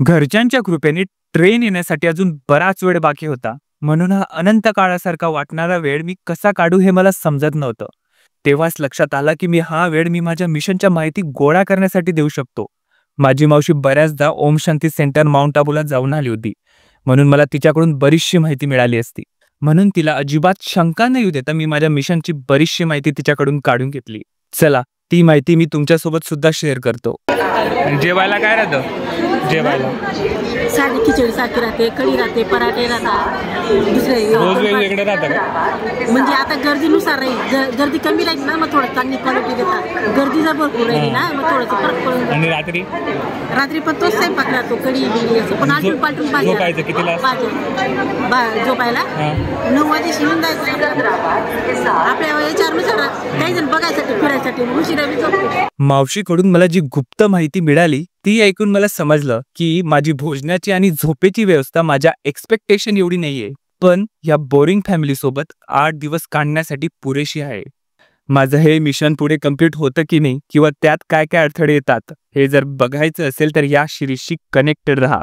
घरच्यांच्या कृपेने ट्रेन येण्यासाठी अजून बराच वेळ बाकी होता. म्हणून हा अनंत काळासारखा वाटणारा वेळ मी कसा काढू हे मला समजत नव्हतं. तेव्हाच लक्षात आलं की हा वेळ मी माझ्या मिशनच्या माहिती गोळा करण्यासाठी देऊ शकतो. माझी मावशी बऱ्याचदा ओम शांती सेंटर माउंट आबूला जाऊन आली होती, म्हणून मला तिच्याकडून बरीचशी माहिती मिळाली असती. म्हणून तिला अजिबात शंका न येऊ देता मी माझ्या मिशनची बरीचशी माहिती तिच्याकडून काढून घेतली. चला, ती माहिती मी तुमच्यासोबत सुद्धा शेअर करतो. जेवायला काय राहतं? जेवायला साधी खिचडी सारखी राहते, कढी राहते, पराठे राहतात. दुसरे रोज वेगवेगळे राहतं का? म्हणजे आता गर्दीनुसार राहील. गर्दी कमी राहील ना, मग थोडं चांगली क्वालिटी देतात. गर्दी जर भरपूर राहिली ना, मग थोडंसं फरक पडून. आणि रात्री रात्री पण तोच स्वयंपाक राहतो, कढी बिडी असं. पण आलटून पालटून झोपायचं कितीला? झोपायला 9 वाजेशी येऊन जायचं. आपल्या याच्यावर काही जण बघायसाठी फिरायसाठी उशिरा बी झोपते. मावशीकडून मला जी गुप्त माहिती मिळाली ती ऐकून मला समजलं की माझी भोजनाची आणि झोपेची व्यवस्था माझ्या एक्सपेक्टेशन एवढी नाहीये, पण या बोरिंग फॅमिली सोबत 8 दिवस काढण्यासाठी पुरेशी आहे. माझं हे मिशन पुढे कम्प्लीट होतं की नाही, किंवा त्यात काय काय अडथळे येतात हे जर बघायचं असेल तर या सिरीजशी कनेक्टेड राहा.